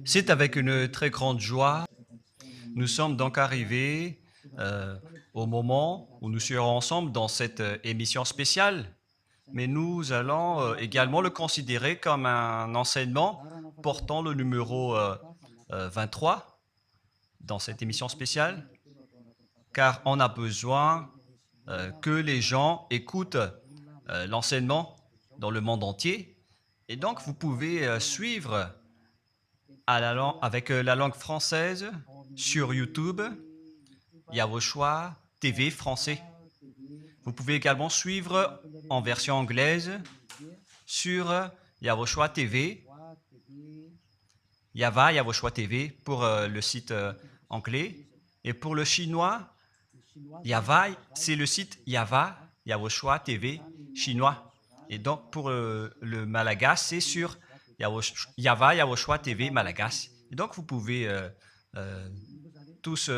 C'est avec une très grande joie. Nous sommes donc arrivés au moment où nous serons ensemble dans cette émission spéciale, mais nous allons également le considérer comme un enseignement portant le numéro 23 dans cette émission spéciale, car on a besoin que les gens écoutent l'enseignement dans le monde entier. Et donc, vous pouvez suivre avec la langue française sur YouTube, Yawoshua TV français. Vous pouvez également suivre en version anglaise sur Yawoshua TV, Yawoshua TV pour le site anglais. Et pour le chinois, c'est le site Yawoshua TV chinois. Et donc pour le malagasy, c'est sur Yawoshua TV malagasy. Et donc vous pouvez tous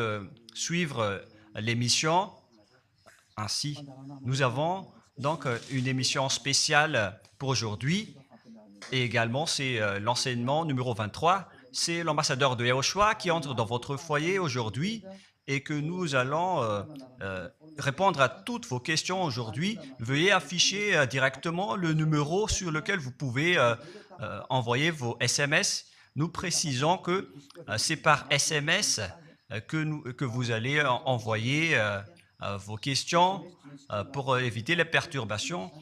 suivre l'émission ainsi. Nous avons donc une émission spéciale pour aujourd'hui et également c'est l'enseignement numéro 23. C'est l'ambassadeur de Yawoshua qui entre dans votre foyer aujourd'hui et que nous allons répondre à toutes vos questions aujourd'hui. Veuillez afficher directement le numéro sur lequel vous pouvez envoyer vos SMS. Nous précisons que c'est par SMS que vous allez envoyer vos questions pour éviter les perturbations.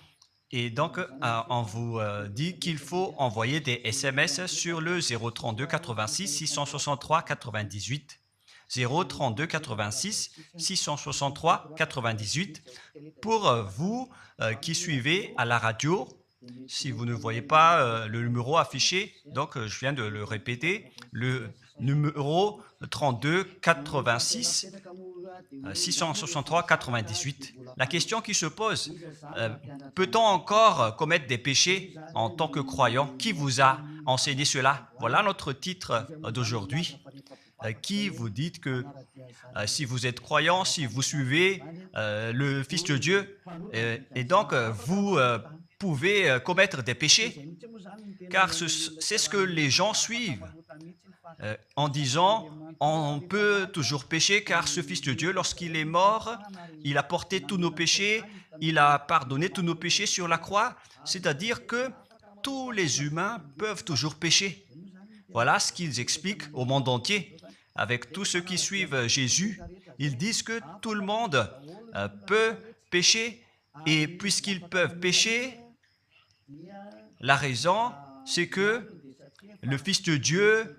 Et donc, on vous dit qu'il faut envoyer des SMS sur le 032 86 663 98. 032 86 663 98 pour vous qui suivez à la radio. Si vous ne voyez pas le numéro affiché, donc je viens de le répéter, le numéro 32 86 663 98. La question qui se pose, peut-on encore commettre des péchés en tant que croyant? Qui vous a enseigné cela? Voilà notre titre d'aujourd'hui. Qui vous dites que si vous êtes croyant, si vous suivez le Fils de Dieu, et donc vous pouvez commettre des péchés, car c'est ce que les gens suivent en disant on peut toujours pécher car ce Fils de Dieu, lorsqu'il est mort, il a porté tous nos péchés, il a pardonné tous nos péchés sur la croix, c'est-à-dire que tous les humains peuvent toujours pécher. Voilà ce qu'ils expliquent au monde entier. Avec tous ceux qui suivent Jésus, ils disent que tout le monde peut pécher et puisqu'ils peuvent pécher, la raison, c'est que le Fils de Dieu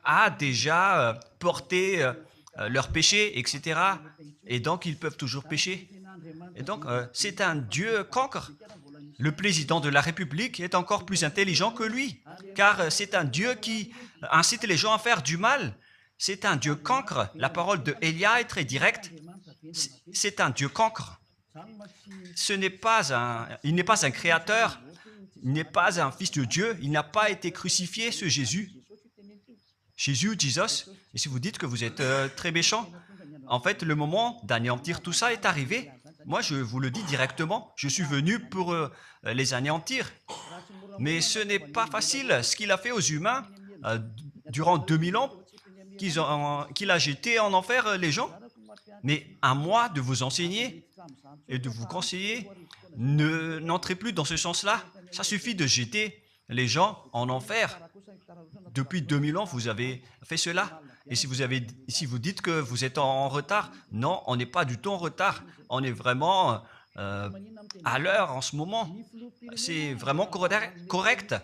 a déjà porté leurs péchés, etc. Et donc, ils peuvent toujours pécher. Et donc, c'est un Dieu cancre. Le président de la République est encore plus intelligent que lui, car c'est un Dieu qui incite les gens à faire du mal. C'est un Dieu cancre. La parole de Élia est très directe. C'est un Dieu cancre. Il n'est pas un créateur, il n'est pas un fils de Dieu, il n'a pas été crucifié, ce Jésus. Jesus. Et si vous dites que vous êtes très méchant, en fait, le moment d'anéantir tout ça est arrivé. Moi, je vous le dis directement, je suis venu pour les anéantir. Mais ce n'est pas facile. Ce qu'il a fait aux humains durant 2000 ans, qu'il a jeté en enfer les gens. Mais à moi de vous enseigner et de vous conseiller, n'entrez plus dans ce sens-là. Ça suffit de jeter les gens en enfer. Depuis 2000 ans, vous avez fait cela. Et si vous dites que vous êtes en retard, non, on n'est pas du tout en retard. On est vraiment à l'heure en ce moment. C'est vraiment correct.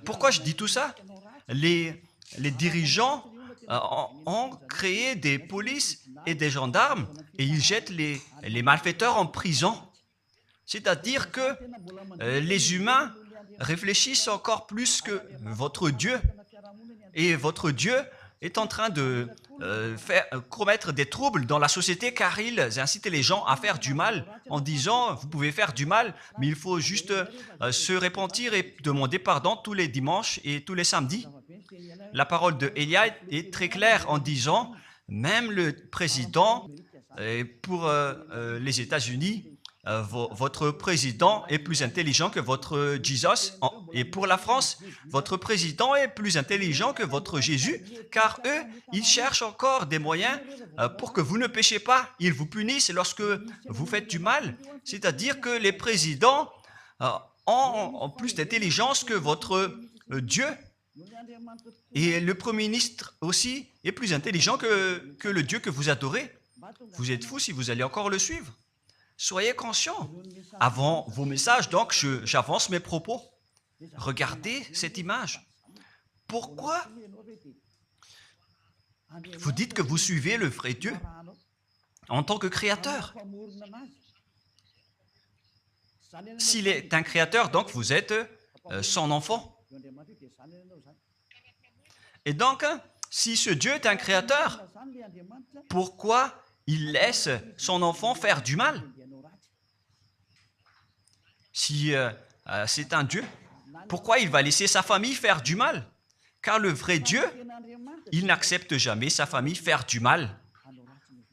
Pourquoi je dis tout ça? Les dirigeants ont créé des polices et des gendarmes et ils jettent les malfaiteurs en prison. C'est-à-dire que les humains réfléchissent encore plus que votre Dieu. Et votre Dieu est en train de commettre des troubles dans la société car ils incitent les gens à faire du mal en disant vous pouvez faire du mal mais il faut juste se repentir et demander pardon tous les dimanches et tous les samedis. La parole de Élia est très claire en disant même le président pour les États-Unis votre président est plus intelligent que votre Jesus. Et pour la France, votre président est plus intelligent que votre Jésus, car eux, ils cherchent encore des moyens pour que vous ne péchiez pas. Ils vous punissent lorsque vous faites du mal. C'est-à-dire que les présidents ont plus d'intelligence que votre Dieu. Et le Premier ministre aussi est plus intelligent que le Dieu que vous adorez. Vous êtes fous si vous allez encore le suivre. Soyez conscients. Avant vos messages, donc, j'avance mes propos. Regardez cette image. Pourquoi vous dites que vous suivez le vrai Dieu en tant que créateur? S'il est un créateur, donc vous êtes son enfant. Et donc, si ce Dieu est un créateur, pourquoi il laisse son enfant faire du mal? Si c'est un Dieu, pourquoi il va laisser sa famille faire du mal? Car le vrai Dieu, il n'accepte jamais sa famille faire du mal.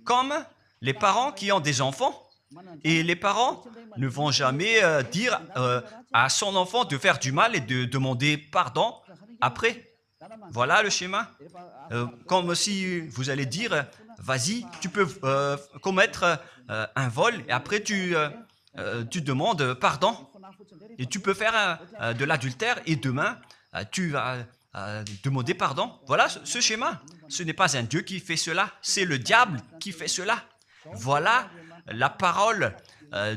Comme les parents qui ont des enfants, et les parents ne vont jamais dire à son enfant de faire du mal et de demander pardon après. Voilà le schéma. Comme si vous allez dire, vas-y, tu peux commettre un vol et après tu demandes pardon. Et tu peux faire de l'adultère et demain, tu vas demander pardon. Voilà ce schéma. Ce n'est pas un Dieu qui fait cela, c'est le diable qui fait cela. Voilà la parole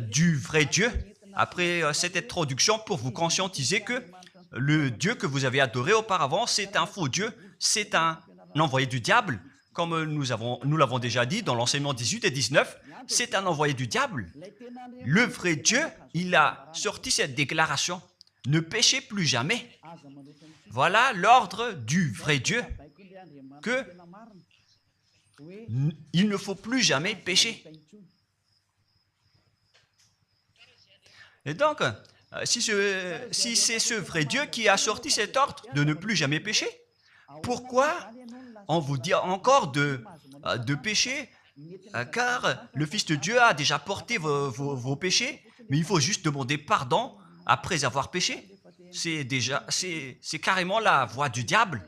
du vrai Dieu. Après cette introduction, pour vous conscientiser que le Dieu que vous avez adoré auparavant, c'est un faux Dieu, c'est un envoyé du diable. Comme nous l'avons déjà dit dans l'enseignement 18 et 19, c'est un envoyé du diable. Le vrai Dieu, il a sorti cette déclaration, ne péchez plus jamais. Voilà l'ordre du vrai Dieu, que il ne faut plus jamais pécher. Et donc, si c'est ce vrai Dieu qui a sorti cet ordre de ne plus jamais pécher, pourquoi on vous dit encore de pécher? Car le Fils de Dieu a déjà porté vos péchés, mais il faut juste demander pardon après avoir péché. C'est carrément la voie du diable.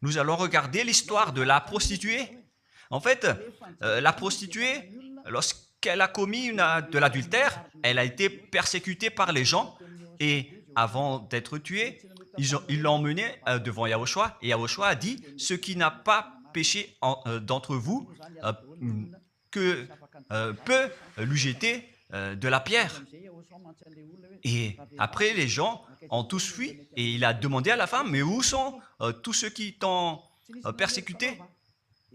Nous allons regarder l'histoire de la prostituée. En fait, la prostituée, lorsqu'elle a commis de l'adultère, elle a été persécutée par les gens et avant d'être tuée, ils l'ont emmenée devant Yahushua et Yahushua a dit « Ce qui n'a pas péché d'entre vous peut lui jeter de la pierre. » Et après, les gens ont tous fui et il a demandé à la femme « Mais où sont tous ceux qui t'ont persécuté?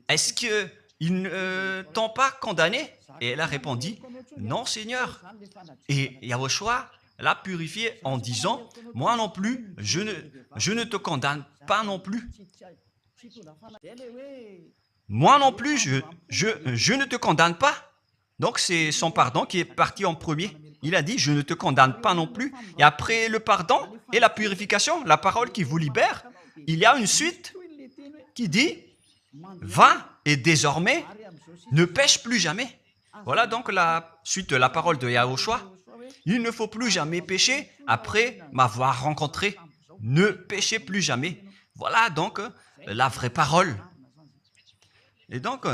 Est-ce qu'ils ne t'ont pas condamné ?» Et elle a répondu « Non, Seigneur. » Et Yahushua l'a purifié en disant « Moi non plus, je ne te condamne pas non plus. Moi non plus, je ne te condamne pas. » Donc c'est son pardon qui est parti en premier. Il a dit « Je ne te condamne pas non plus. » Et après le pardon et la purification, la parole qui vous libère, il y a une suite qui dit « Va et désormais, ne pêche plus jamais. » Voilà donc la suite de la parole de Yahushua. Il ne faut plus jamais pécher après m'avoir rencontré. Ne péchez plus jamais. Voilà donc la vraie parole. Et donc,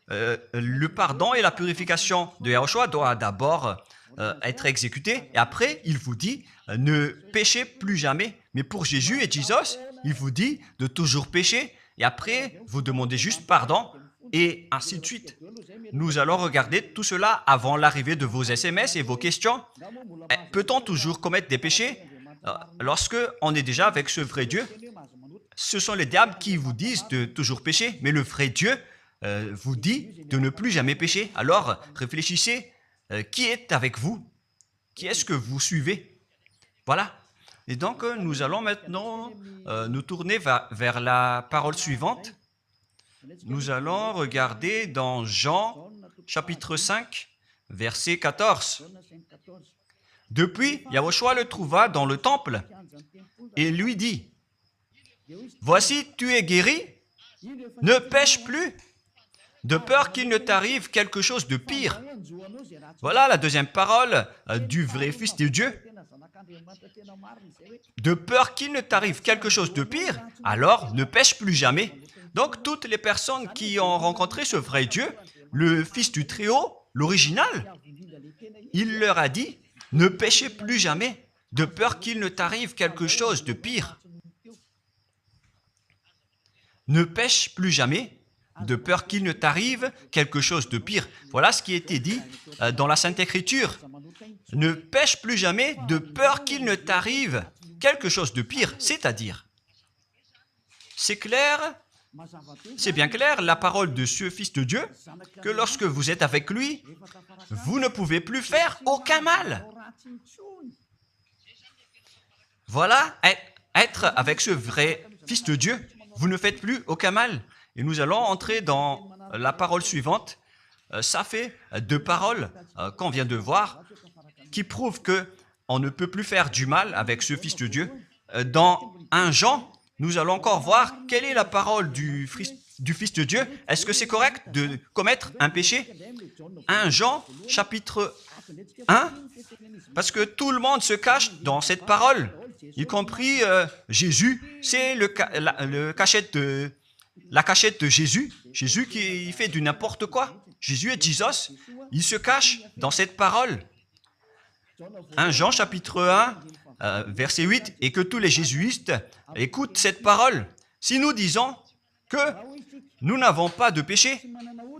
le pardon et la purification de Yahushua doivent d'abord être exécutés. Et après, il vous dit, ne péchez plus jamais. Mais pour Jésus et Jesus, il vous dit de toujours pécher. Et après, vous demandez juste pardon. Et ainsi de suite. Nous allons regarder tout cela avant l'arrivée de vos SMS et vos questions. Peut-on toujours commettre des péchés lorsque on est déjà avec ce vrai Dieu? Ce sont les diables qui vous disent de toujours pécher, mais le vrai Dieu vous dit de ne plus jamais pécher. Alors, réfléchissez, qui est avec vous? Qui est-ce que vous suivez? Voilà. Et donc, nous allons maintenant nous tourner vers la parole suivante. Nous allons regarder dans Jean, chapitre 5, verset 14. Depuis, Yahushua le trouva dans le temple et lui dit, « Voici, tu es guéri, ne pêche plus, de peur qu'il ne t'arrive quelque chose de pire. Voilà la deuxième parole du vrai Fils de Dieu. De peur qu'il ne t'arrive quelque chose de pire, alors ne pêche plus jamais. Donc toutes les personnes qui ont rencontré ce vrai Dieu, le Fils du Très-Haut, l'original, il leur a dit, ne péchez plus jamais, de peur qu'il ne t'arrive quelque chose de pire. Ne pêche plus jamais, de peur qu'il ne t'arrive quelque chose de pire. Voilà ce qui a été dit dans la Sainte Écriture. Ne pêche plus jamais, de peur qu'il ne t'arrive quelque chose de pire. C'est-à-dire, c'est clair, c'est bien clair, la parole de ce Fils de Dieu, que lorsque vous êtes avec lui, vous ne pouvez plus faire aucun mal. Voilà, être avec ce vrai Fils de Dieu, vous ne faites plus aucun mal. Et nous allons entrer dans la parole suivante. Ça fait deux paroles qu'on vient de voir qui prouvent qu'on ne peut plus faire du mal avec ce Fils de Dieu. Dans 1 Jean, nous allons encore voir quelle est la parole du Fils de Dieu. Est-ce que c'est correct de commettre un péché? 1 Jean, chapitre 1, parce que tout le monde se cache dans cette parole, y compris Jésus. C'est la cachette de Jésus. Jésus qui fait du n'importe quoi. Jésus est Jesus. Il se cache dans cette parole. 1 Jean chapitre 1, verset 8, et que tous les jésuites écoutent cette parole. Si nous disons que nous n'avons pas de péché,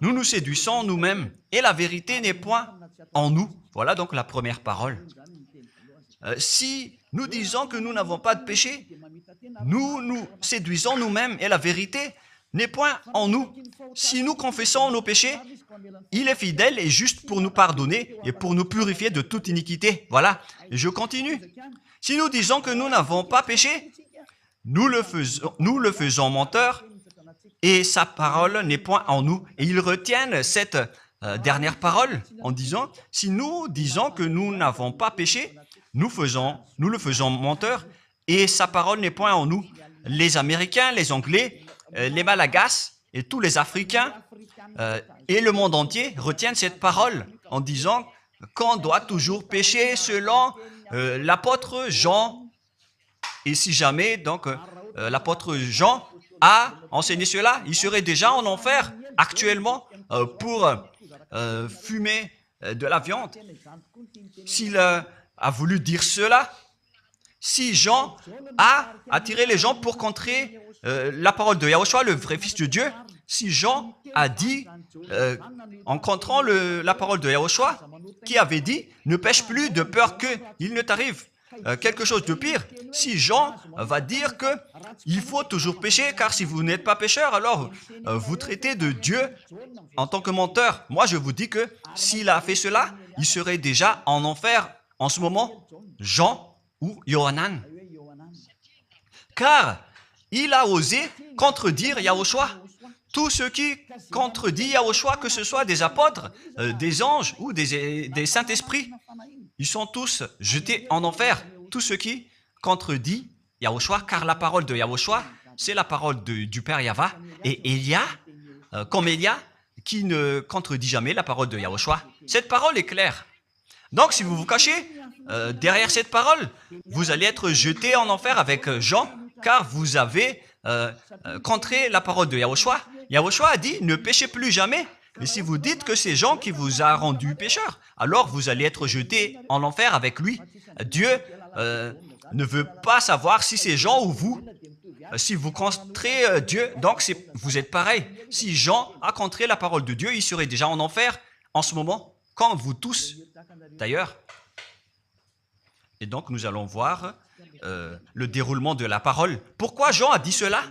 nous nous séduisons nous-mêmes, et la vérité n'est point en nous. Voilà donc la première parole. Si nous disons que nous n'avons pas de péché, nous nous séduisons nous-mêmes, et la vérité n'est point en nous. Si nous confessons nos péchés, il est fidèle et juste pour nous pardonner et pour nous purifier de toute iniquité. Voilà, et je continue. Si nous disons que nous n'avons pas péché, nous le faisons menteur et sa parole n'est point en nous. Et ils retiennent cette dernière parole en disant, si nous disons que nous n'avons pas péché, nous le faisons menteur et sa parole n'est point en nous. Les Américains, les Anglais, les Malagasy et tous les Africains et le monde entier retiennent cette parole en disant qu'on doit toujours pécher selon l'apôtre Jean. Et si jamais donc l'apôtre Jean a enseigné cela, il serait déjà en enfer actuellement pour fumer de la viande. S'il a voulu dire cela, si Jean a attiré les gens pour contrer la parole de Yahushua, le vrai Fils de Dieu, si Jean a dit, en contrant la parole de Yahushua, qui avait dit, ne pêche plus de peur qu'il ne t'arrive quelque chose de pire. Si Jean va dire qu'il faut toujours pécher, car si vous n'êtes pas pécheur, alors vous traitez de Dieu en tant que menteur. Moi, je vous dis que s'il a fait cela, il serait déjà en enfer en ce moment, Jean ou Yohanan. Car il a osé contredire Yahushua. Tout ce qui contredit Yahushua, que ce soit des apôtres, des anges ou des saints-esprits, ils sont tous jetés en enfer. Tout ce qui contredit Yahushua, car la parole de Yahushua, c'est la parole du Père Yahva. Et Élia, comme Élia, qui ne contredit jamais la parole de Yahushua. Cette parole est claire. Donc, si vous vous cachez derrière cette parole, vous allez être jeté en enfer avec Jean, car vous avez contré la parole de Yahushua. Yahushua a dit, ne péchez plus jamais. Mais si vous dites que c'est Jean qui vous a rendu pécheur, alors vous allez être jeté en enfer avec lui. Dieu ne veut pas savoir si c'est Jean ou vous. Si vous contrez Dieu, donc vous êtes pareil. Si Jean a contré la parole de Dieu, il serait déjà en enfer en ce moment, comme vous tous d'ailleurs. Et donc nous allons voir le déroulement de la parole. Pourquoi Jean a dit cela?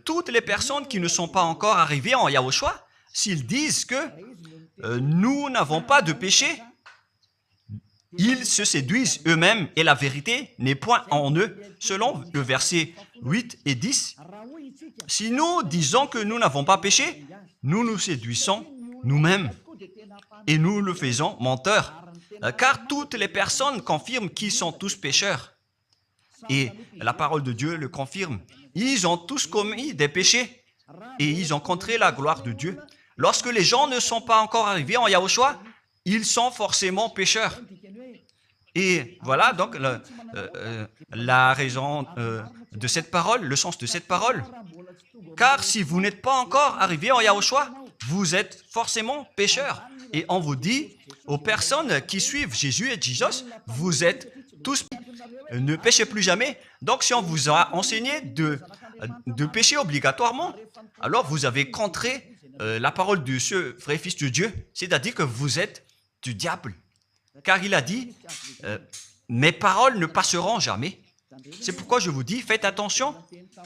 Toutes les personnes qui ne sont pas encore arrivées en Yahushua, s'ils disent que nous n'avons pas de péché, ils se séduisent eux-mêmes et la vérité n'est point en eux, selon le verset 8 et 10. Si nous disons que nous n'avons pas péché, nous nous séduisons nous-mêmes et nous le faisons menteur, car toutes les personnes confirment qu'ils sont tous pécheurs. Et la parole de Dieu le confirme. Ils ont tous commis des péchés. et ils ont contré la gloire de Dieu. Lorsque les gens ne sont pas encore arrivés en Yahushua, ils sont forcément pécheurs. Et voilà donc la raison de cette parole, le sens de cette parole. Car si vous n'êtes pas encore arrivé en Yahushua, vous êtes forcément pécheurs. Et on vous dit aux personnes qui suivent Jésus et Jesus, vous êtes tous, ne péchez plus jamais. Donc si on vous a enseigné de pécher obligatoirement, alors vous avez contré la parole de ce vrai Fils de Dieu, c'est-à-dire que vous êtes du diable. Car il a dit, mes paroles ne passeront jamais. C'est pourquoi je vous dis, faites attention.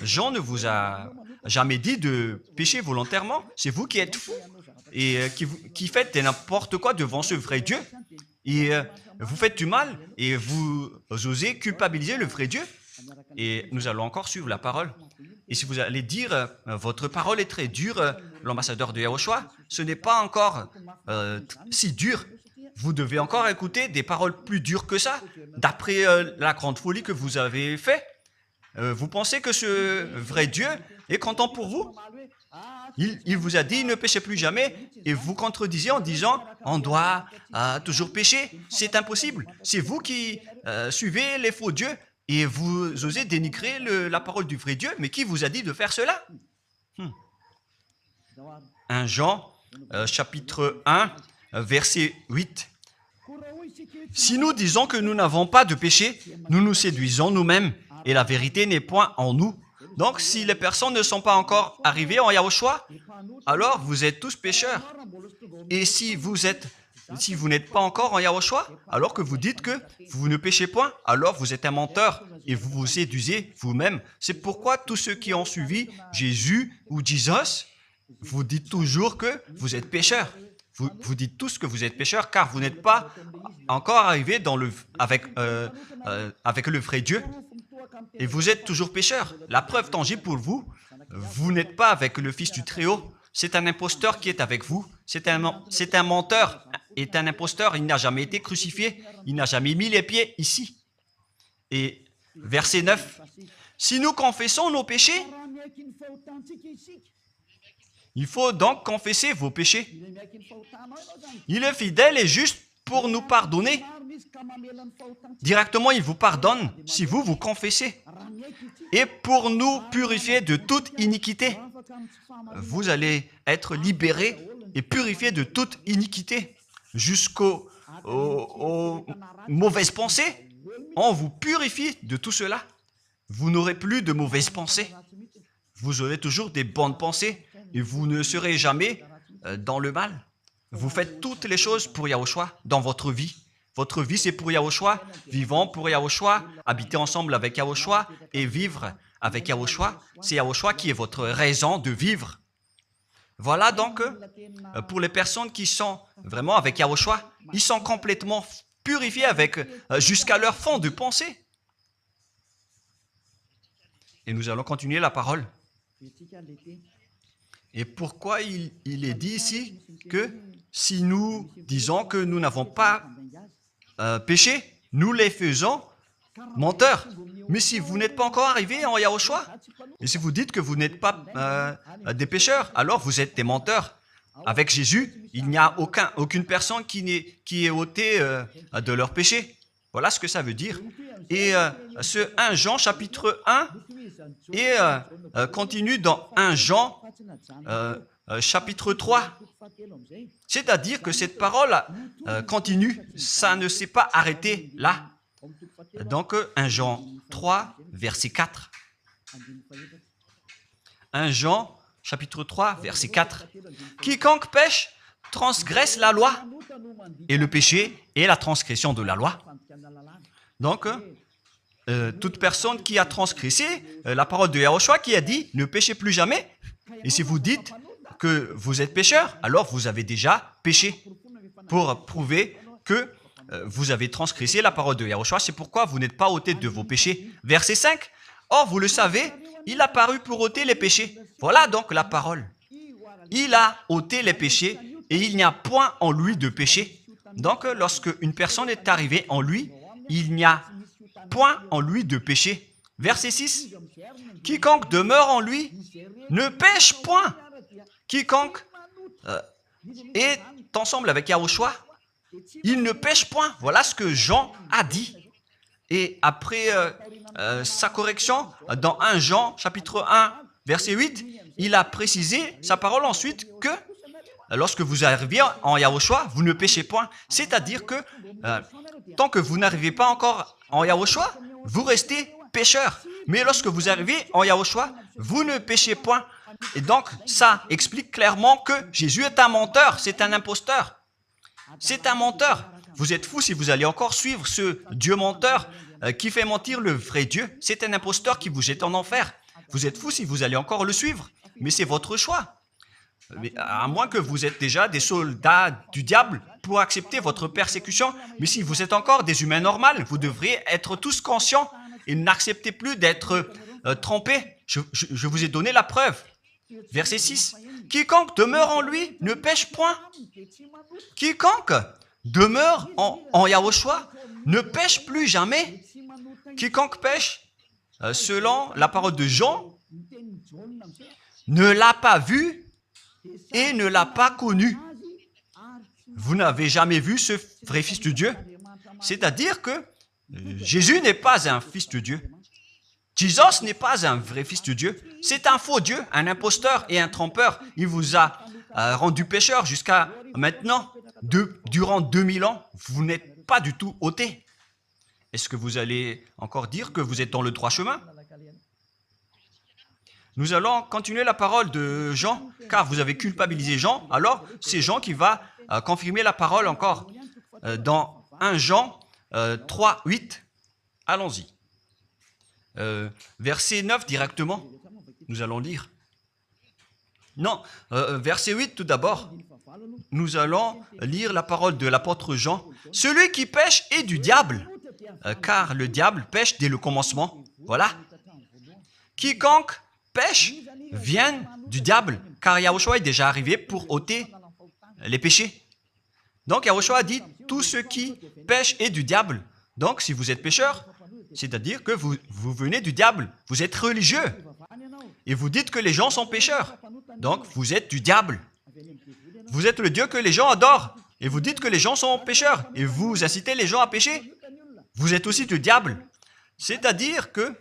Jean ne vous a jamais dit de pécher volontairement. C'est vous qui êtes fous et qui faites n'importe quoi devant ce vrai Dieu. Et vous faites du mal et vous osez culpabiliser le vrai Dieu. Et nous allons encore suivre la parole. Et si vous allez dire, votre parole est très dure, l'ambassadeur de Yahushua, ce n'est pas encore si dur. Vous devez encore écouter des paroles plus dures que ça, d'après la grande folie que vous avez fait. Vous pensez que ce vrai Dieu est content pour vous? Il vous a dit, ne péchez plus jamais, et vous contredisez en disant, on doit toujours pécher. C'est impossible. C'est vous qui suivez les faux dieux, et vous osez dénigrer la parole du vrai Dieu. Mais qui vous a dit de faire cela? 1 Jean, chapitre 1, verset 8. Si nous disons que nous n'avons pas de péché, nous nous séduisons nous-mêmes, et la vérité n'est point en nous. Donc, si les personnes ne sont pas encore arrivées en Yahushua, alors vous êtes tous pécheurs. Et si vous n'êtes pas encore en Yahushua, alors que vous dites que vous ne péchez point, alors vous êtes un menteur et vous vous séduisez vous-même. C'est pourquoi tous ceux qui ont suivi Jésus ou Jesus, vous dites toujours que vous êtes pécheurs. Vous dites tous que vous êtes pécheurs car vous n'êtes pas encore arrivés avec le vrai Dieu. Et vous êtes toujours pécheurs. La preuve tangible pour vous, vous n'êtes pas avec le Fils du Très-Haut. C'est un imposteur qui est avec vous. C'est un menteur. Est un imposteur. Il n'a jamais été crucifié. Il n'a jamais mis les pieds ici. Et verset 9. Si nous confessons nos péchés, il faut donc confesser vos péchés. Il est fidèle et juste pour nous pardonner. Directement, il vous pardonne si vous confessez. Et pour nous purifier de toute iniquité. Vous allez être libérés et purifiés de toute iniquité. Jusqu'aux mauvaises pensées. On vous purifie de tout cela. Vous n'aurez plus de mauvaises pensées. Vous aurez toujours des bonnes pensées et vous ne serez jamais dans le mal. Vous faites toutes les choses pour Yahushua dans votre vie. Votre vie, c'est pour Yahushua. Vivons pour Yahushua, habiter ensemble avec Yahushua et vivre avec Yahushua. C'est Yahushua qui est votre raison de vivre. Voilà donc, pour les personnes qui sont vraiment avec Yahushua, ils sont complètement purifiés jusqu'à leur fond de pensée. Et nous allons continuer la parole. Et pourquoi il est dit ici que si nous disons que nous n'avons pas péché, nous les faisons menteurs. Mais si vous n'êtes pas encore arrivé en Yahushua, et si vous dites que vous n'êtes pas des pécheurs, alors vous êtes des menteurs. Avec Jésus, il n'y a aucune personne qui est ôtée de leur péché. Voilà ce que ça veut dire. Et ce 1 Jean chapitre 1 et continue dans 1 Jean chapitre 3. C'est-à-dire que cette parole continue, ça ne s'est pas arrêté là. Donc 1 Jean 3, verset 4. 1 Jean chapitre 3, verset 4. Quiconque pêche transgresse la loi, et le péché est la transgression de la loi. Donc, toute personne qui a transgressé la parole de Yahushua qui a dit « ne péchez plus jamais ». Et si vous dites que vous êtes pécheur, alors vous avez déjà péché pour prouver que vous avez transgressé la parole de Yahushua. C'est pourquoi vous n'êtes pas ôté de vos péchés. Verset 5. Or, vous le savez, il a paru pour ôter les péchés. Voilà donc la parole. Il a ôté les péchés et il n'y a point en lui de péché. Donc, lorsque une personne est arrivée en lui, il n'y a point en lui de péché. Verset 6. Quiconque demeure en lui ne pêche point. Quiconque est ensemble avec Yahushua, il ne pêche point. Voilà ce que Jean a dit. Et après sa correction, dans 1 Jean, chapitre 1, verset 8, il a précisé sa parole ensuite que lorsque vous arrivez en Yahushua, vous ne péchez point. C'est-à-dire que tant que vous n'arrivez pas encore en Yahushua, vous restez pécheur. Mais lorsque vous arrivez en Yahushua, vous ne péchez point. Et donc, ça explique clairement que Jésus est un menteur, c'est un imposteur. C'est un menteur. Vous êtes fous si vous allez encore suivre ce Dieu menteur qui fait mentir le vrai Dieu. C'est un imposteur qui vous jette en enfer. Vous êtes fous si vous allez encore le suivre. Mais c'est votre choix. Mais à moins que vous êtes déjà des soldats du diable pour accepter votre persécution. Mais si vous êtes encore des humains normaux, vous devriez être tous conscients et n'acceptez plus d'être trompés. Je vous ai donné la preuve. Verset 6. Quiconque demeure en lui ne pêche point. Quiconque demeure en Yahushua ne pêche plus jamais. Quiconque pêche, selon la parole de Jean, ne l'a pas vu et ne l'a pas connu. Vous n'avez jamais vu ce vrai Fils de Dieu. C'est-à-dire que Jésus n'est pas un Fils de Dieu. Jésus n'est pas un vrai Fils de Dieu. C'est un faux Dieu, un imposteur et un trompeur. Il vous a rendu pécheur jusqu'à maintenant. Durant 2000 ans, vous n'êtes pas du tout ôté. Est-ce que vous allez encore dire que vous êtes dans le droit chemin? Nous allons continuer la parole de Jean, car vous avez culpabilisé Jean. Alors, c'est Jean qui va confirmer la parole encore. Dans 1 Jean 3, 8, allons-y. Verset 9 directement, nous allons lire. Non, verset 8 tout d'abord. Nous allons lire la parole de l'apôtre Jean. Celui qui pêche est du diable, car le diable pêche dès le commencement. Voilà. Quiconque pêche vient du diable, car Yahushua est déjà arrivé pour ôter les péchés. Donc Yahushua a dit, tout ce qui pêche est du diable. Donc si vous êtes pécheur, c'est-à-dire que vous venez du diable, vous êtes religieux, et vous dites que les gens sont pécheurs. Donc vous êtes du diable. Vous êtes le Dieu que les gens adorent, et vous dites que les gens sont pécheurs, et vous incitez les gens à pécher. Vous êtes aussi du diable. C'est-à-dire que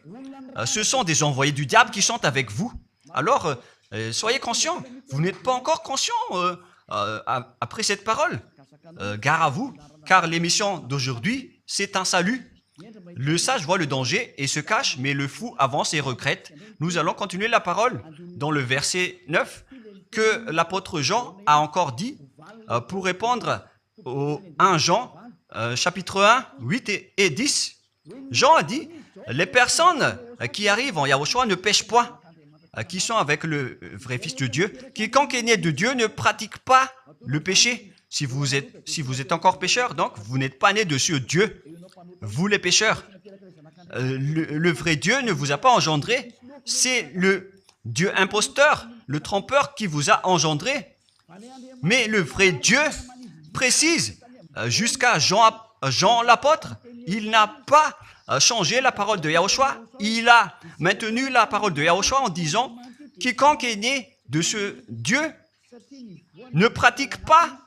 ce sont des envoyés du diable qui sont avec vous. Alors, soyez conscients. Vous n'êtes pas encore conscients après cette parole. Gare à vous, car l'émission d'aujourd'hui, c'est un salut. Le sage voit le danger et se cache, mais le fou avance et regrette. Nous allons continuer la parole dans le verset 9 que l'apôtre Jean a encore dit pour répondre au 1 Jean, chapitre 1, 8 et 10. Jean a dit, les personnes qui arrivent en Yahushua ne pêchent point, qui sont avec le vrai Fils de Dieu. Quiconque est né de Dieu ne pratique pas le péché. Si vous êtes encore pécheur, donc vous n'êtes pas né de ce Dieu. Vous les pécheurs. Le vrai Dieu ne vous a pas engendré. C'est le Dieu imposteur, le trompeur qui vous a engendré. Mais le vrai Dieu précise, jusqu'à Jean l'apôtre, il n'a pas changé la parole de Yahushua. Il a maintenu la parole de Yahushua en disant, quiconque est né de ce Dieu ne pratique pas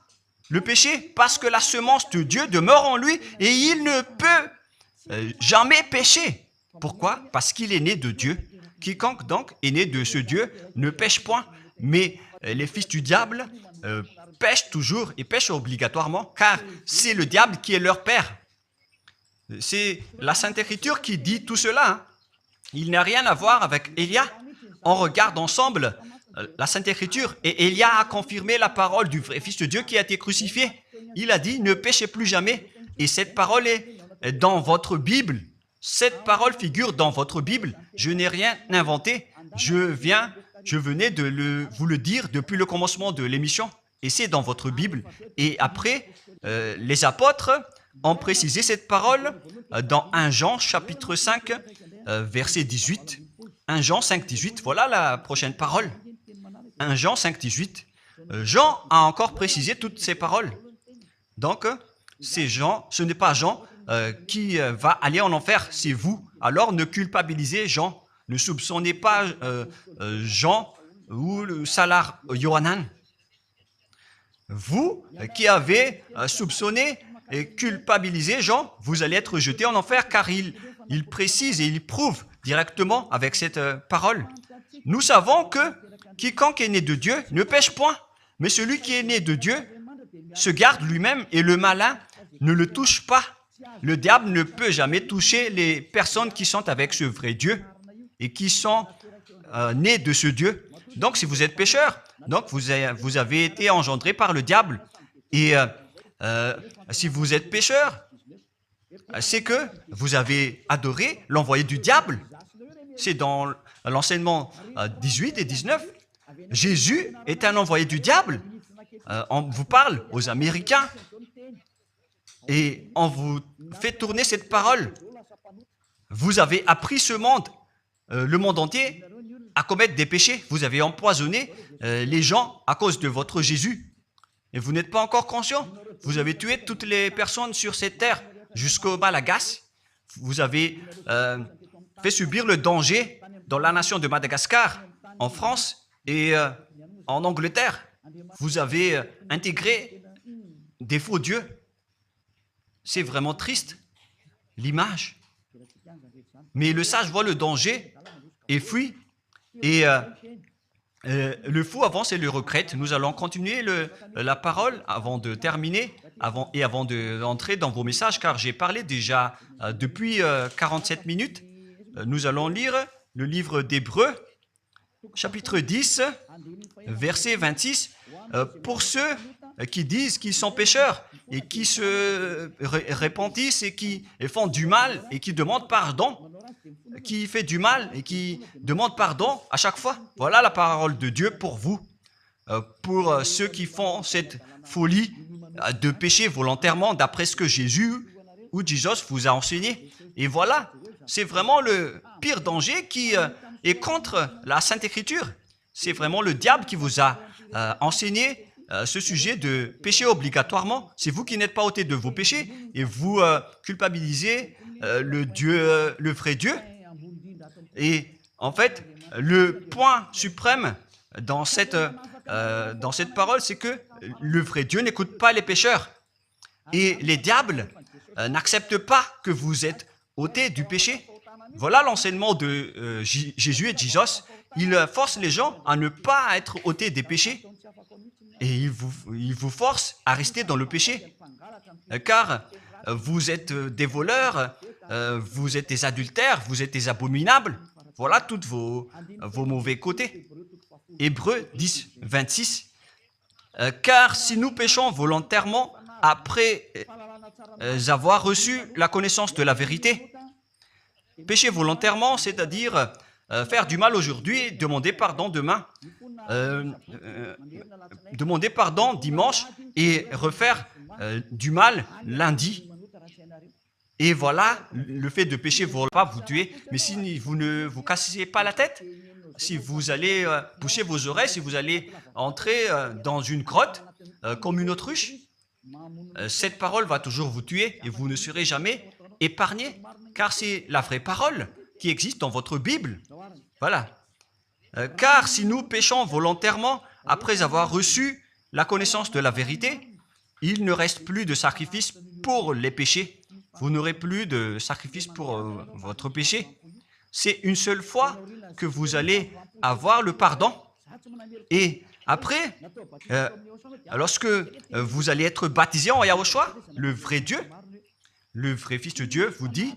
le péché parce que la semence de Dieu demeure en lui et il ne peut jamais pécher. Pourquoi? Parce qu'il est né de Dieu. Quiconque donc est né de ce Dieu ne pêche point. Mais les fils du diable pêchent toujours et pêchent obligatoirement car c'est le diable qui est leur père. C'est la Sainte Écriture qui dit tout cela. Hein. Il n'a rien à voir avec Élia. On regarde ensemble la Sainte Écriture et Élia a confirmé la parole du vrai Fils de Dieu qui a été crucifié. Il a dit, ne péchez plus jamais. Et cette parole est dans votre Bible. Cette parole figure dans votre Bible. Je n'ai rien inventé. Je venais de vous le dire depuis le commencement de l'émission. Et c'est dans votre Bible. Et après, les apôtres ont précisé cette parole dans 1 Jean, chapitre 5, verset 18. 1 Jean 5, 18. Voilà la prochaine parole. 1 Jean 5, 18. Jean a encore précisé toutes ces paroles. Donc, c'est Jean, ce n'est pas Jean qui va aller en enfer, c'est vous. Alors ne culpabilisez Jean. Ne soupçonnez pas Jean ou le Salar Yohanan. Vous qui avez soupçonné et culpabilisé Jean, vous allez être jeté en enfer car il précise et il prouve directement avec cette parole. Nous savons que quiconque est né de Dieu ne pêche point, mais celui qui est né de Dieu se garde lui-même et le malin ne le touche pas. Le diable ne peut jamais toucher les personnes qui sont avec ce vrai Dieu et qui sont nés de ce Dieu. Donc, si vous êtes pécheur, donc vous avez été engendré par le diable. Et si vous êtes pécheur, c'est que vous avez adoré l'envoyé du diable. C'est dans l'enseignement 18 et 19. Jésus est un envoyé du diable. On vous parle aux Américains et on vous fait tourner cette parole. Vous avez appris ce monde, le monde entier, à commettre des péchés. Vous avez empoisonné les gens à cause de votre Jésus. Et vous n'êtes pas encore conscient. Vous avez tué toutes les personnes sur cette terre jusqu'au Malagasy. Vous avez fait subir le danger dans la nation de Madagascar, en France et en Angleterre. Vous avez intégré des faux dieux. C'est vraiment triste, l'image. Mais le sage voit le danger et fuit. Et le fou avance et le regrette. Nous allons continuer la parole avant de terminer, avant d'entrer dans vos messages, car j'ai parlé déjà depuis 47 minutes. Nous allons lire le livre d'Hébreux, chapitre 10, verset 26. Pour ceux qui disent qu'ils sont pécheurs et qui se repentissent et qui font du mal et qui demandent pardon, qui fait du mal et qui demande pardon à chaque fois. Voilà la parole de Dieu pour vous, pour ceux qui font cette folie de pécher volontairement d'après ce que Jésus ou Jesus vous a enseigné. Et voilà, c'est vraiment le pire danger qui est contre la Sainte Écriture. C'est vraiment le diable qui vous a enseigné ce sujet de péché obligatoirement. C'est vous qui n'êtes pas ôté de vos péchés et vous culpabilisez le vrai Dieu. Et en fait, le point suprême dans cette parole, c'est que le vrai Dieu n'écoute pas les pécheurs. Et les diables n'acceptent pas que vous êtes ôtés du péché. Voilà l'enseignement de Jésus et Jesus. Il force les gens à ne pas être ôtés des péchés. Et il vous force à rester dans le péché. Car vous êtes des voleurs, vous êtes des adultères, vous êtes des abominables. Voilà tous vos mauvais côtés. Hébreux 10, 26. Car si nous péchons volontairement après avoir reçu la connaissance de la vérité, pécher volontairement, c'est-à-dire faire du mal aujourd'hui, demander pardon demain, demander pardon dimanche et refaire du mal lundi. Et voilà, le fait de pécher ne va pas vous tuer, mais si vous ne vous cassez pas la tête, si vous allez boucher vos oreilles, si vous allez entrer dans une grotte comme une autruche, cette parole va toujours vous tuer et vous ne serez jamais épargné, car c'est la vraie parole qui existe dans votre Bible. Voilà. Car si nous péchons volontairement après avoir reçu la connaissance de la vérité, il ne reste plus de sacrifice pour les péchés. Vous n'aurez plus de sacrifice pour votre péché. C'est une seule fois que vous allez avoir le pardon. Et après, lorsque vous allez être baptisé en Yahushua, le vrai Dieu, le vrai Fils de Dieu vous dit,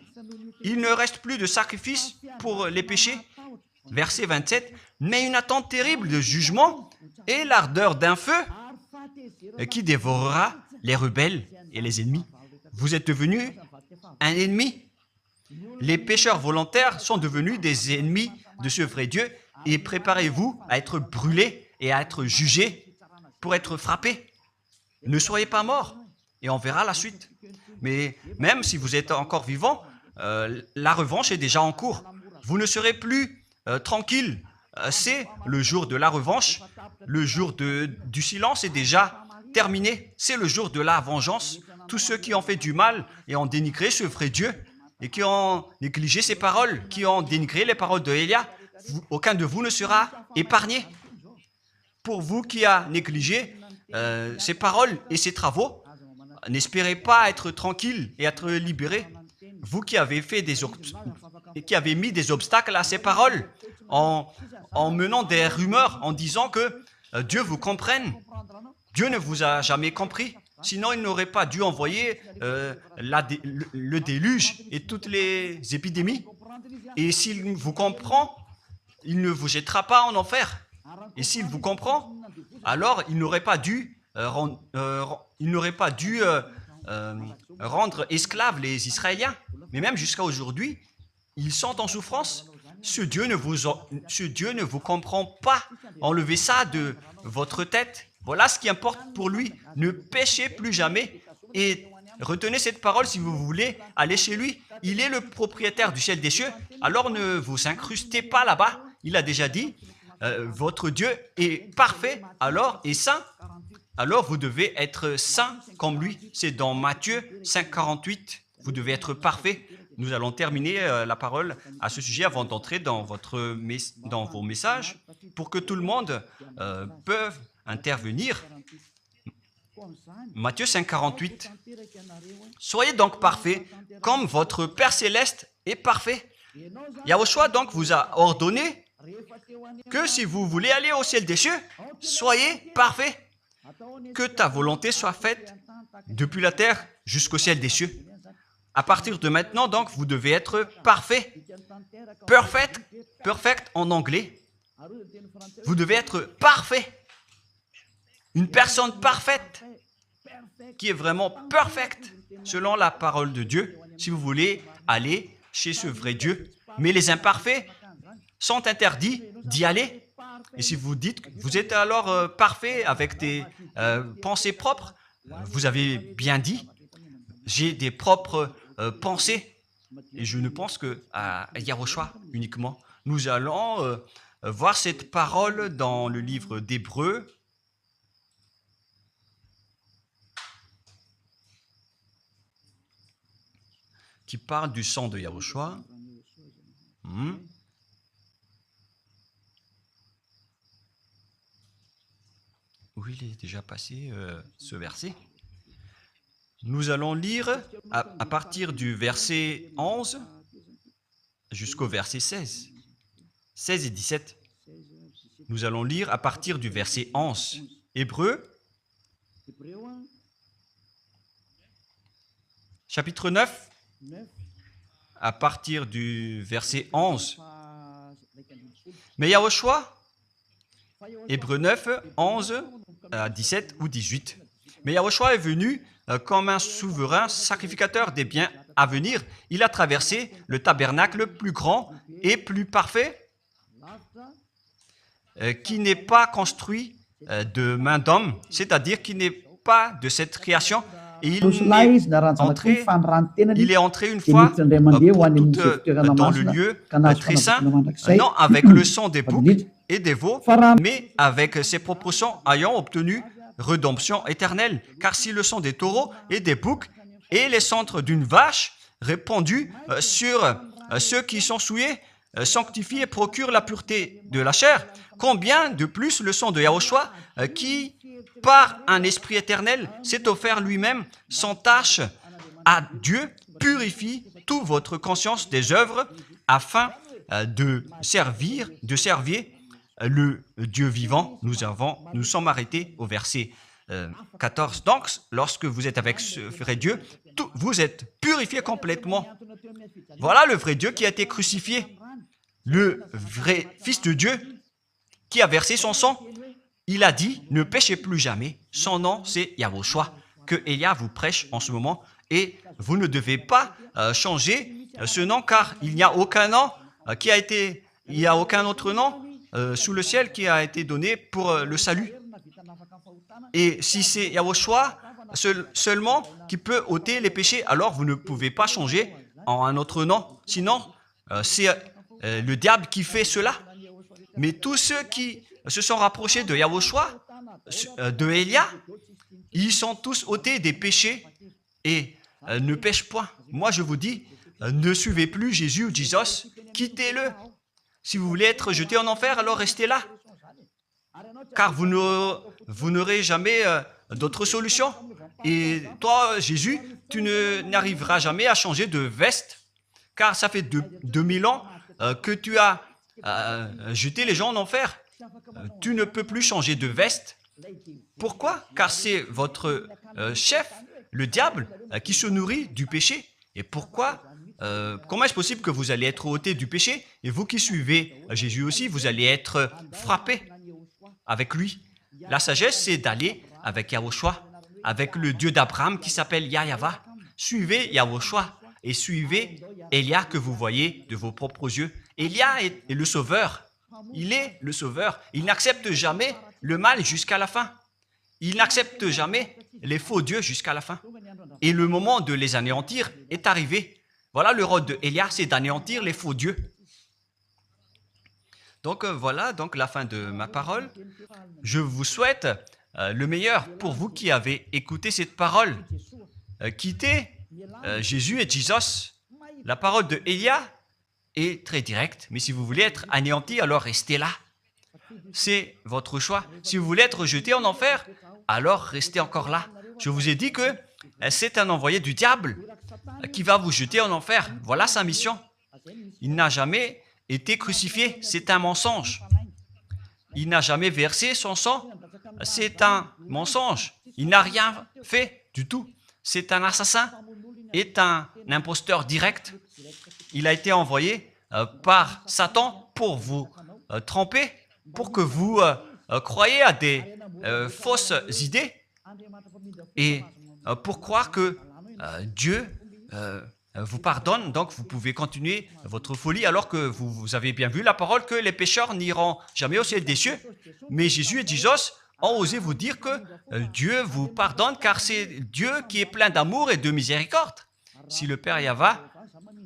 il ne reste plus de sacrifice pour les péchés. Verset 27, mais une attente terrible de jugement et l'ardeur d'un feu qui dévorera les rebelles et les ennemis. Vous êtes devenu un ennemi. Les pécheurs volontaires sont devenus des ennemis de ce vrai Dieu et préparez-vous à être brûlés et à être jugés pour être frappés. Ne soyez pas morts et on verra la suite. Mais même si vous êtes encore vivant, la revanche est déjà en cours. Vous ne serez plus tranquille. C'est le jour de la revanche. Le jour du silence est déjà terminé. C'est le jour de la vengeance. tous ceux qui ont fait du mal et ont dénigré ce vrai Dieu et qui ont négligé ses paroles, qui ont dénigré les paroles de Élia, aucun de vous ne sera épargné. Pour vous qui avez négligé ses paroles et ses travaux, n'espérez pas être tranquille et être libéré. Vous qui avez mis des obstacles à ces paroles en menant des rumeurs, en disant que Dieu vous comprenne. Dieu ne vous a jamais compris. Sinon, il n'aurait pas dû envoyer le déluge et toutes les épidémies. Et s'il vous comprend, il ne vous jettera pas en enfer. Et s'il vous comprend, alors il n'aurait pas dû rendre esclaves les Israéliens. Mais même jusqu'à aujourd'hui, ils sont en souffrance. Ce Dieu ne vous comprend pas. Enlevez ça de votre tête. Voilà ce qui importe pour lui. Ne péchez plus jamais et retenez cette parole si vous voulez aller chez lui. Il est le propriétaire du ciel des cieux. Alors ne vous incrustez pas là-bas. Il a déjà dit, votre Dieu est parfait alors et saint. Alors vous devez être saint comme lui. C'est dans Matthieu 5,48. Vous devez être parfait. Nous allons terminer la parole à ce sujet avant d'entrer dans vos messages pour que tout le monde peut intervenir. Matthieu 5,48. Soyez donc parfaits comme votre Père Céleste est parfait. Yahushua donc vous a ordonné que si vous voulez aller au ciel des cieux, soyez parfaits. Que ta volonté soit faite depuis la terre jusqu'au ciel des cieux. À partir de maintenant, donc, vous devez être parfait. Perfect en anglais. Vous devez être parfait. Une personne parfaite qui est vraiment perfecte selon la parole de Dieu si vous voulez aller chez ce vrai Dieu. Mais les imparfaits sont interdits d'y aller. Et si vous dites que vous êtes alors parfait avec des pensées propres, vous avez bien dit, j'ai des propres pensées et je ne pense qu'à Yahushua uniquement. Nous allons voir cette parole dans le livre d'Hébreux. Qui parle du sang de Yahushua. Où il est déjà passé ce verset. Nous allons lire à partir du verset 11 jusqu'au verset 16. 16 et 17. Nous allons lire à partir du verset 11. Hébreux, chapitre 9, à partir du verset 11. Mais Yahushua, Hébreux 9, 11 à 17 ou 18. Mais Yahushua est venu comme un souverain sacrificateur des biens à venir. Il a traversé le tabernacle plus grand et plus parfait, qui n'est pas construit de main d'homme, c'est-à-dire qui n'est pas de cette création. Et il est entré une fois pour toutes dans le lieu très saint, non avec le sang des boucs et des veaux, mais avec ses propres sangs ayant obtenu rédemption éternelle. Car si le sang des taureaux et des boucs et les cendres d'une vache répandus sur ceux qui sont souillés sanctifient et procurent la pureté de la chair, combien de plus le sang de Yahushua qui, par un esprit éternel, s'est offert lui-même sans tâche à Dieu, purifie toute votre conscience des œuvres afin de servir le Dieu vivant. Nous sommes arrêtés au verset 14. Donc, lorsque vous êtes avec ce vrai Dieu, vous êtes purifiés complètement. Voilà le vrai Dieu qui a été crucifié. Le vrai Fils de Dieu qui a versé son sang. Il a dit, ne péchez plus jamais. Son nom, c'est Yahushua, que Elia vous prêche en ce moment. Et vous ne devez pas changer ce nom, car il n'y a aucun nom il n'y a aucun autre nom sous le ciel qui a été donné pour le salut. Et si c'est Yahushua seulement qui peut ôter les péchés, alors vous ne pouvez pas changer en un autre nom. Sinon, c'est le diable qui fait cela. Mais tous ceux qui se sont rapprochés de Yahushua, de Elia, ils sont tous ôtés des péchés et ne pêche point. Moi, je vous dis, ne suivez plus Jésus ou Jesus, quittez-le. Si vous voulez être jeté en enfer, alors restez là. Car vous n'aurez jamais d'autre solution. Et toi, Jésus, tu n'arriveras jamais à changer de veste, car ça fait 2000 ans que tu as jeté les gens en enfer. Tu ne peux plus changer de veste. Pourquoi? Car c'est votre chef, le diable, qui se nourrit du péché. Et pourquoi? Comment est-ce possible que vous allez être ôté du péché et vous qui suivez Jésus aussi, vous allez être frappé avec lui? La sagesse, c'est d'aller avec Yahushua, avec le Dieu d'Abraham qui s'appelle Yahva. Suivez Yahushua et suivez Élia que vous voyez de vos propres yeux. Élia est le sauveur. Il est le sauveur. Il n'accepte jamais le mal jusqu'à la fin. Il n'accepte jamais les faux dieux jusqu'à la fin. Et le moment de les anéantir est arrivé. Voilà le rôle de Élia, c'est d'anéantir les faux dieux. Donc voilà donc la fin de ma parole. Je vous souhaite le meilleur pour vous qui avez écouté cette parole. Quittez Jésus et Jesus. La parole de Élia est très directe, mais si vous voulez être anéanti, alors restez là. C'est votre choix. Si vous voulez être jeté en enfer, alors restez encore là. Je vous ai dit que c'est un envoyé du diable qui va vous jeter en enfer. Voilà sa mission. Il n'a jamais été crucifié. C'est un mensonge. Il n'a jamais versé son sang. C'est un mensonge. Il n'a rien fait du tout. C'est un assassin. Est un imposteur direct. Il a été envoyé par Satan pour vous tromper, pour que vous croyiez à des fausses idées et pour croire que Dieu vous pardonne, donc vous pouvez continuer votre folie alors que vous avez bien vu la parole que les pécheurs n'iront jamais au ciel des cieux. Mais Jésus et Jesus ont osé vous dire que Dieu vous pardonne car c'est Dieu qui est plein d'amour et de miséricorde. Si le Père Yahva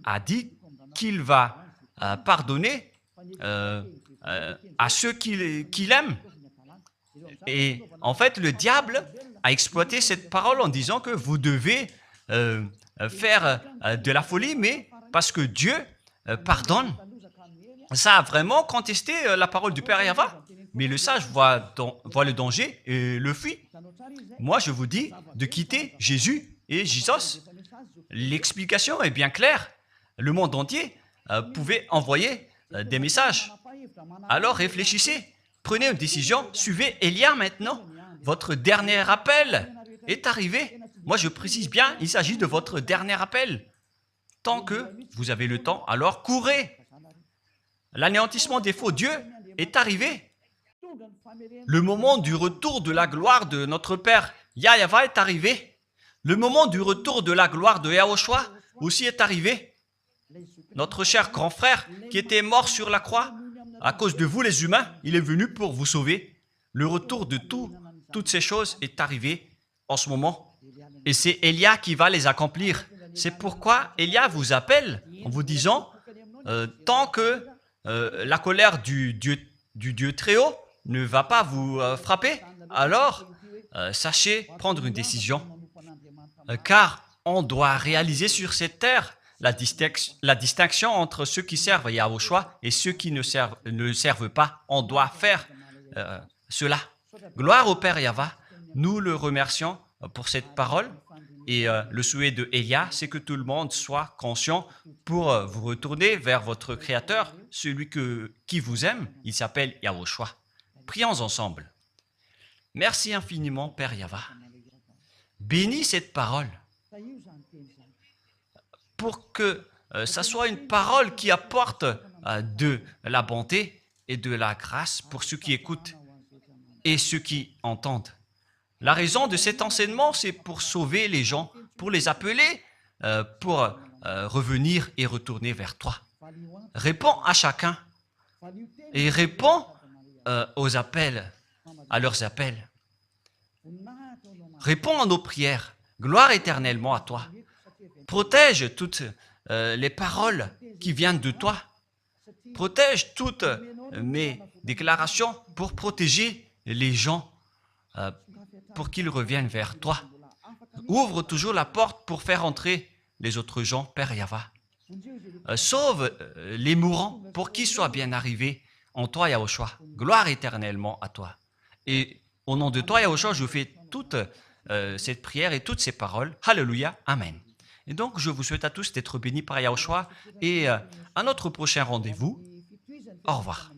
a dit qu'il va pardonner à ceux qu'il aime. Et en fait, le diable a exploité cette parole en disant que vous devez faire de la folie, mais parce que Dieu pardonne. Ça a vraiment contesté la parole du Père Yahva. Mais le sage voit le danger et le fuit. Moi, je vous dis de quitter Jésus et Jesus. L'explication est bien claire. Le monde entier pouvait envoyer des messages. Alors réfléchissez, prenez une décision, suivez Élia maintenant. Votre dernier appel est arrivé. Moi, je précise bien, il s'agit de votre dernier appel. Tant que vous avez le temps, alors courez. L'anéantissement des faux dieux est arrivé. Le moment du retour de la gloire de notre Père Yahva est arrivé. Le moment du retour de la gloire de Yahushua aussi est arrivé. Notre cher grand frère qui était mort sur la croix, à cause de vous les humains, il est venu pour vous sauver. Le retour de toutes ces choses est arrivé en ce moment. Et c'est Élia qui va les accomplir. C'est pourquoi Élia vous appelle en vous disant, tant que la colère du Dieu très haut ne va pas vous frapper, alors sachez prendre une décision. Car on doit réaliser sur cette terre la distinction entre ceux qui servent Yahushua et ceux qui ne servent pas. On doit faire cela. Gloire au Père Yahva. Nous le remercions pour cette parole. Et le souhait de Élia, c'est que tout le monde soit conscient pour vous retourner vers votre Créateur, celui qui vous aime. Il s'appelle Yahushua. Prions ensemble. Merci infiniment, Père Yahva. Bénis cette parole pour que ça soit une parole qui apporte de la bonté et de la grâce pour ceux qui écoutent et ceux qui entendent. La raison de cet enseignement, c'est pour sauver les gens, pour les appeler, pour revenir et retourner vers toi. Réponds à chacun et réponds aux appels, à leurs appels. Réponds à nos prières. Gloire éternellement à toi. Protège toutes les paroles qui viennent de toi. Protège toutes mes déclarations pour protéger les gens, pour qu'ils reviennent vers toi. ouvre toujours la porte pour faire entrer les autres gens, Père Yahva. Sauve les mourants pour qu'ils soient bien arrivés en toi, Yahushua. Gloire éternellement à toi. Et au nom de toi, Yahushua, je fais toute cette prière et toutes ces paroles. Alléluia. Amen. Et donc, je vous souhaite à tous d'être bénis par Yahushua et à notre prochain rendez-vous. Au revoir.